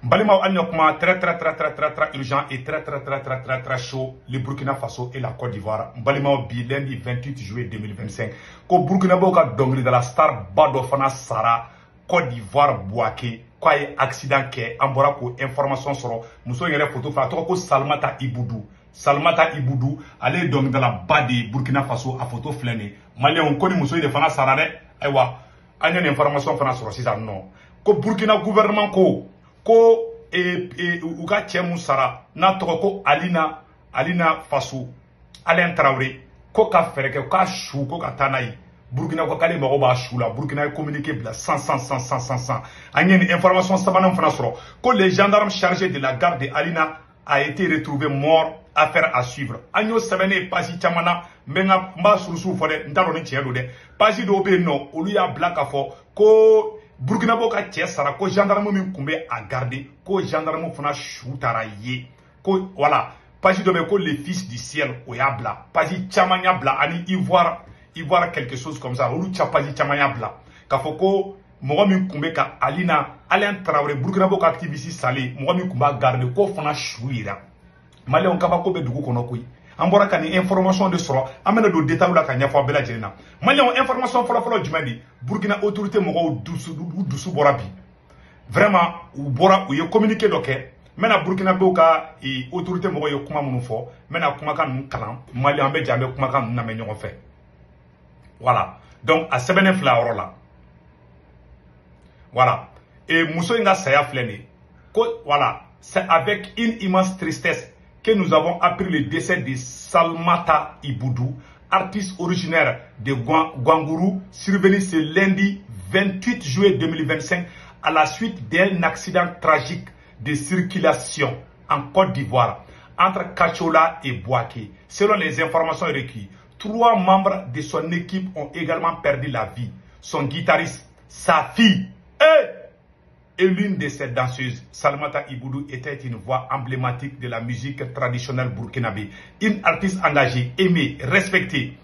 Balima Agnokma, très urgent et très chaud, le Burkina Faso et la Côte d'Ivoire. Balima Bi, lundi 28 juillet 2025. Ko Burkina Boka dongli de la star Badofana Sara, Côte d'Ivoire Bouaké, quoi est accident qui ambora ko information sur muso yere photo fa to ko Salmata Iboudou, allez donc dans la bas de Burkina Faso à photo flâner. Malien on connaît muso yere fana Sara de, aywa, anya information fana sur ça non. Ko Burkina gouvernement ko uka chemu sara na toko ko Alina Faso Alain Traoré ko ka fereke ka chou ko ka tanayi Burkina ko kale mago ba chou la Burkina communiqué bla 100 anya une information sabanan fana soro ko les gendarmes chargés de la garde de Alina a été retrouvé mort. Affaire à suivre. Agno sebene pasi chamana menga mba surusu fode ndaro ni tielo de pasi do be no oluya black afo ko Burkina Boka tche sara ko gendarme min kumbe a garder ko gendarme fana shootara ye ko voilà pasi do be ko les fils du ciel oyabla pasi chamanya bla ani ivoire quelque chose comme ça olu cha pasi chamanya bla kafo ko mogo min kumbe ka Alain Traoré Burkina Boka activiste salé mogo min kumba garder ko fana shouira Malien kabako be dugu kono koy ambora kan information de soro amena do détail la kan yafa bela jelena Malien information folo jumandi Burkina autorité mogo dusu borabi vraiment ou bora ou ye communiquer doké mena Burkina Boka et autorité mogo ye kuma munu fo mena kuma kan kalam Malien be jambe kuma kan na me ñogo fe voilà donc à sebene fla orola voilà et muso nga saya flene ko voilà c'est avec une immense tristesse que nous avons appris le décès de Salmata Iboudou, artiste originaire de Gwangourou, survenu ce lundi 28 juillet 2025 à la suite d'un accident tragique de circulation en Côte d'Ivoire entre Kachola et Bouaké. Selon les informations recueillies, 3 membres de son équipe ont également perdu la vie. Son guitariste, sa fille et l'une de ses danseuses, Salmata Iboudou, était une voix emblématique de la musique traditionnelle burkinabé. Une artiste engagée, aimée, respectée.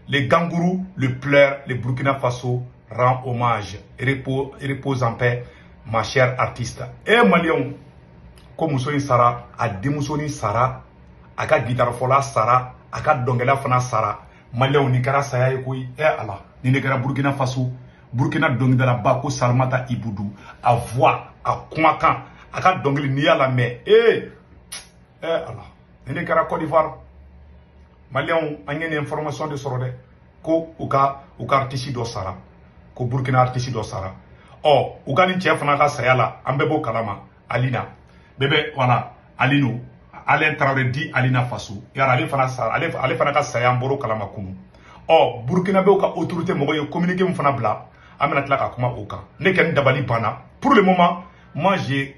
Les Gangourous le pleurent, le Burkina Faso rend hommage. Repose en paix, ma chère artiste. Et Malion, comme Moussouni Sara, a Demoussouni Sara, a ka guitare fola Sara, a ka dongela fana Sara. Malion, Nikara Saya Ekoui, Allah, Nikara Burkina Faso. Burkina dongli de la bako Salmata Iboudou a voix a kumakan a ka dongli ni la mais Allah ne kara Côte d'Ivoire Malien a une information de soro de ko uka artiste do sara ko Burkina artiste do sara oh uka ni chef na ka sayala ambebo kalama Alina bébé voilà Alinu Alain Traoré di Alina Faso yara ali fana sara ali fana ka saya mboro kalama kunu oh Burkina be ka autorité mo yo communiquer mo fana bla amena tlaka kuma oka neken dabali bana pour le moment moi je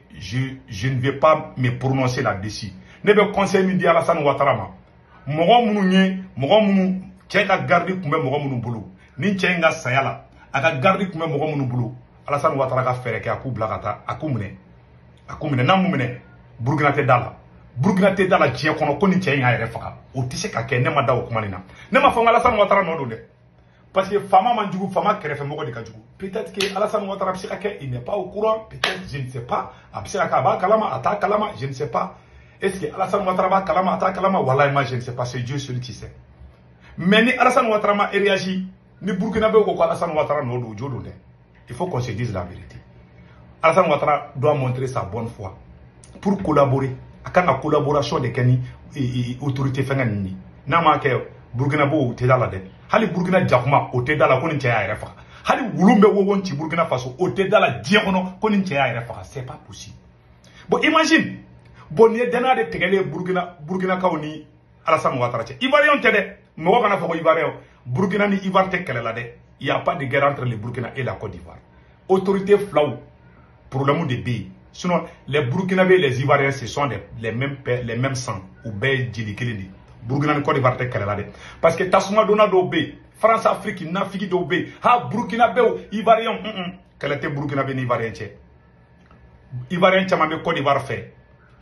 ne vais pas me prononcer là-dessus ne be conseil mi di Alassane Ouattara ma mogo munu tcheka garder kumbe mogo munu bulu ni tchenga sayala aka garder kumbe mogo munu bulu Alassane Ouattara ka fereke akubla kata akumune namumune Burkina te dala djien kono ko ni tchenga yere faka o tise ka ke ne ma dawo kuma ni na ne ma fonga Alassane Ouattara no do de parce que Fama Mandjougou, Fama Kerefe Mogo de Kadjougou. Peut-être que Alassane Ouattara il n'est pas au courant, peut-être, je ne sais pas. Absiraka Kalama, Ata Kalama, je ne sais pas. Est-ce que Alassane Ouattara Kalama, Ata Kalama, Wallah, moi je ne sais pas, c'est Dieu celui qui sait. Mais ni Alassane Ouattara est réagi, ni Burkinabé ou Alassane Ouattara non do Jodo. Il faut qu'on se dise la vérité. Alassane Ouattara doit montrer sa bonne foi pour collaborer. À la collaboration de Kenny et autorité Fengani. Nama ke Burkinabé ou Tédala de. Hali Burkina Jakuma o te dala ko ni cɛ y'a yɛrɛ faga hali wulumbe wo ci Burkina Faso o te dala diɲɛ kɔnɔ ko ni cɛ y'a yɛrɛ faga c'est pas possible bon imagine bon ni dana de tigɛlen Burkina kaw ni Alassane Ouattara cɛ Ivoirien tɛ dɛ mɔgɔ kana fɔ ko Ivoirien Burkina ni Ivoire tɛ kɛlɛ la dɛ il y a pas de guerre entre le Burkina et la Côte d'Ivoire autorité flaw problème de be sinon les Burkinabés et les Ivoiriens ce sont les mêmes sang ou bɛɛ jeli kelen de Burkina ni Côte d'Ivoire te kɛlɛla de parce que tasuma donna dɔw be France Afrique nafigi dɔw be ha Burkina bew Ivoirien kɛlɛ tɛ Burkina be ni Ivoirien cɛ Ivoirien caman be Côte d'Ivoire fɛ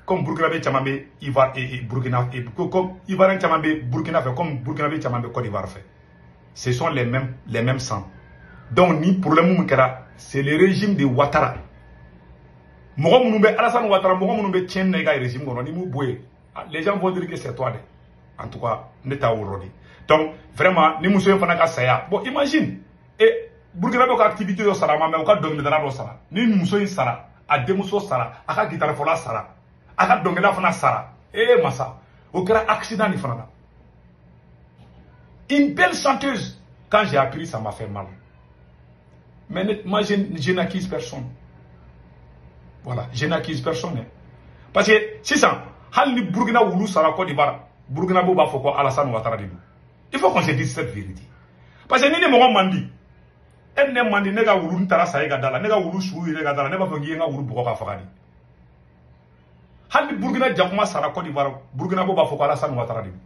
comme Burkina be caman be Ivoire et Burkina comme Ivoirien caman be Burkina fɛ comme Burkina be caman be Côte d'Ivoire fɛ ce sont les mêmes sangs donc ni problème mun kɛra c'est le régime de Ouattara Alassane Ouattara, régime, les gens vont dire que c'est toi. En tout cas, n'est-ce aujourd'hui. Donc, vraiment, ni muso fana ka saya. Bon, imagine. Et Burkina Faso activité au Sara, mais on a donné dans la Sara. Ni muso Sara, a demuso Sara, a ka guitare fola Sara, a ka donné la fana Sara. Eh, massa. Au cas accident ni fana. Une belle chanteuse. Quand j'ai appris, ça m'a fait mal. Mais moi, je n'accuse personne. Voilà, je n'accuse personne. Parce que, si ça, Hali Burkina Oulu Sara Côte d'Ivoire, Burkina Boba Foko Alassane Ouattara Dibou. Il faut qu'on se dise cette vérité. Parce que ni ne m'ont mandi. Elle ne mandi nega Oulu Ntara Saïga Dala, nega Oulu Soui Rega Dala, nega Fongienga Oulu Boka Fagadi. Hali Burkina Djakouma Sara Côte d'Ivoire, Burkina Boba Foko Alassane Ouattara Dibou.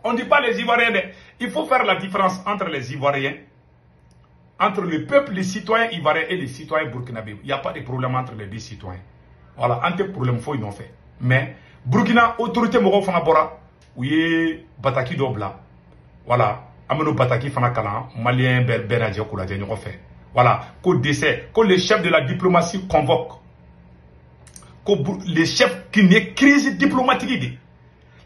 On ne dit pas les Ivoiriens, mais il faut faire la différence entre les Ivoiriens, entre le peuple, les citoyens ivoiriens et les citoyens burkinabés. Il n'y a pas de problème entre les deux citoyens. Voilà, un tel problème, faut ils n'ont fait. Mais, Burkina, autorité Moro Fanabora, oui, Bataki Dobla. Voilà, Ameno Bataki Fanakala, Malien Benadja Koula, fait. Voilà, qu'au décès, que les chefs de la diplomatie convoquent, que les chefs qui n'aient crise diplomatique.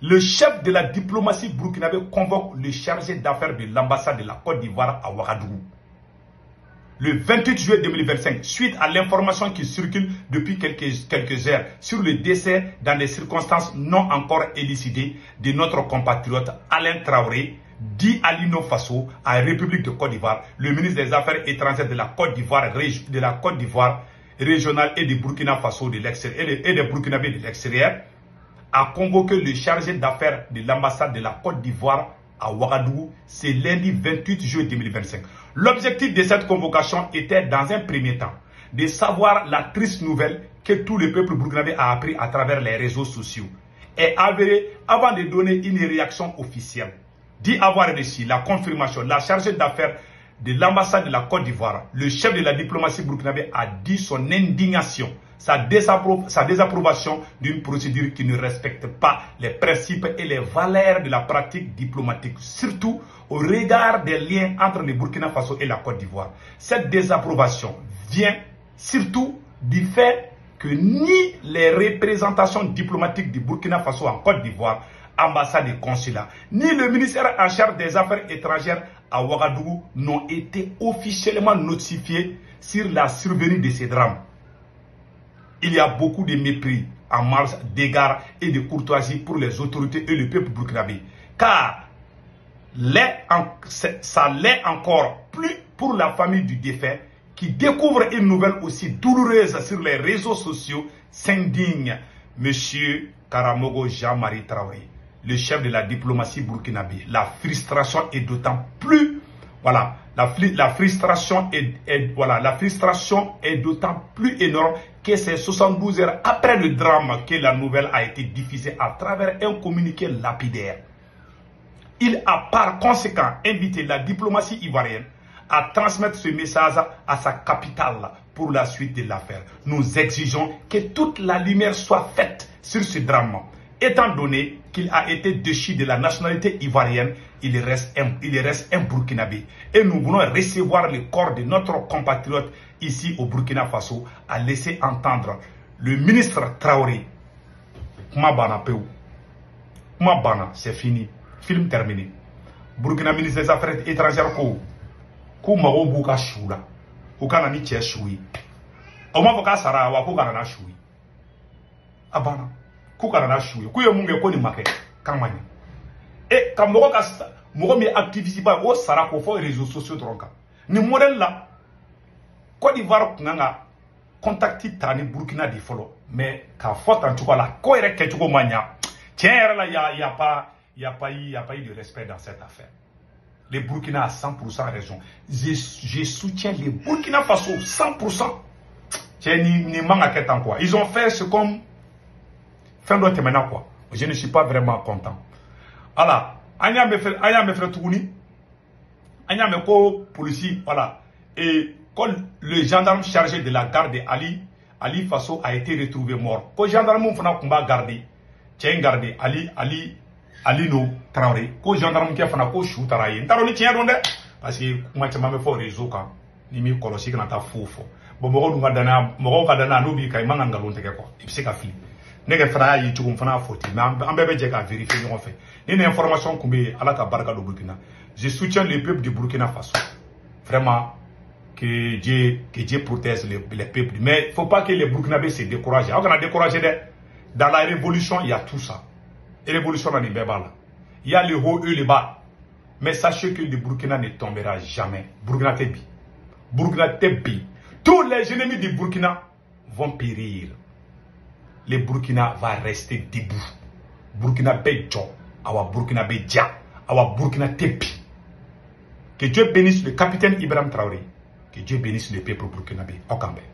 Le chef de la diplomatie burkinabé convoque le chargé d'affaires de l'ambassade de la Côte d'Ivoire à Ouagadougou. Le 28 juillet 2025, suite à l'information qui circule depuis quelques heures sur le décès dans des circonstances non encore élucidées de notre compatriote Alain Traoré, dit Alino Faso, à la République de Côte d'Ivoire, le ministre des Affaires étrangères de la Côte d'Ivoire régionale et de Burkina Faso de l'extérieur et des Burkinabés de l'extérieur, a convoqué le chargé d'affaires de l'ambassade de la Côte d'Ivoire à Ouagadougou, c'est lundi 28 juillet 2025. L'objectif de cette convocation était, dans un premier temps, de savoir la triste nouvelle que tout le peuple burkinabé a appris à travers les réseaux sociaux et avéré avant de donner une réaction officielle. D'y avoir reçu la confirmation, la chargée d'affaires de l'ambassade de la Côte d'Ivoire, le chef de la diplomatie burkinabé a dit son indignation, sa désapprobation d'une procédure qui ne respecte pas les principes et les valeurs de la pratique diplomatique, surtout au regard des liens entre le Burkina Faso et la Côte d'Ivoire. Cette désapprobation vient surtout du fait que ni les représentations diplomatiques du Burkina Faso en Côte d'Ivoire, ambassade et consulat, ni le ministère en charge des Affaires étrangères à Ouagadougou n'ont été officiellement notifiés sur la survenue de ces drames. Il y a beaucoup de mépris, en marge d'égard et de courtoisie pour les autorités et le peuple burkinabé. Car ça l'est encore plus pour la famille du défunt qui découvre une nouvelle aussi douloureuse sur les réseaux sociaux, s'indigne Monsieur Karamogo Jean-Marie Traoré, le chef de la diplomatie burkinabé. La frustration est d'autant plus, voilà, la frustration est d'autant plus énorme que c'est 72 heures après le drame que la nouvelle a été diffusée à travers un communiqué lapidaire. Il a par conséquent invité la diplomatie ivoirienne à transmettre ce message à sa capitale pour la suite de l'affaire. Nous exigeons que toute la lumière soit faite sur ce drame. Étant donné qu'il a été déchu de la nationalité ivoirienne, il reste un Burkinabé. Et nous voulons recevoir le corps de notre compatriote ici au Burkina Faso, à laisser entendre le ministre Traoré. Mabana Peu. Mabana, c'est fini. Film terminé. Burkina ministre des Affaires étrangères, ko mago buka shula. Ko kana ni che shui. O ma boka sara wa ko kana na shui. Abana. Ko kana na shui. Ko yemunge ko ni make kamani. Et quand mogo mi activiste ba o sara ko fo réseaux sociaux tronka. Ni modèle là Côte d'Ivoire nga contacti tani Burkina di folo mais ka faute en tout cas là ko ere ke tuko manya. Tiens là il y a pas eu de respect dans cette affaire. Les Burkina à 100% raison. Je soutiens les Burkina Faso 100%. Tiens ni manga ketan quoi. Ils ont fait ce comme fin de maintenant quoi. Je ne suis pas vraiment content. Alors, anya me fait tourner. Anya me ko policier voilà et quand le gendarme chargé de la garde Ali Faso a été retrouvé mort. Quand le gendarme fana kumba garder, tiens garder Ali no Traoré. Quand le gendarme qui a fana ko shootara yin. Taro ni tiens donde parce que moi tu m'as fait réseau quand ni mi kolosi kana ta fofo. bon mɔgɔw ka dana n'u b'i kan i man ka nkalon tigɛ quoi i bɛ se ka fili ne ka fana y'a ye cogo min fana y'a fɔ ten mais an bɛɛ bɛ jɛ k'a vérifier ɲɔgɔn fɛ ni nin information tun bɛ yen ala ka barika don Burkina je soutiens le peuple de Burkina Faso vraiment que Dieu protège les peuples mais il faut pas que les Burkinabés se découragent aw kana décourager dɛ dans la révolution il y a tout ça et révolution na nin bɛɛ b'a la il y a le haut et le bas mais sachez que le Burkina ne tombera jamais Burkina tɛ bi Burkina tɛ bi tous les ennemis du Burkina vont périr. Le Burkina va rester debout. Burkina bɛ jɔ, awa Burkina bɛ ja, awa Burkina tɛ bi. Que Dieu bénisse le capitaine Ibrahim Traoré. Que Dieu bénisse le peuple burkinabé. Aw k'an bɛn.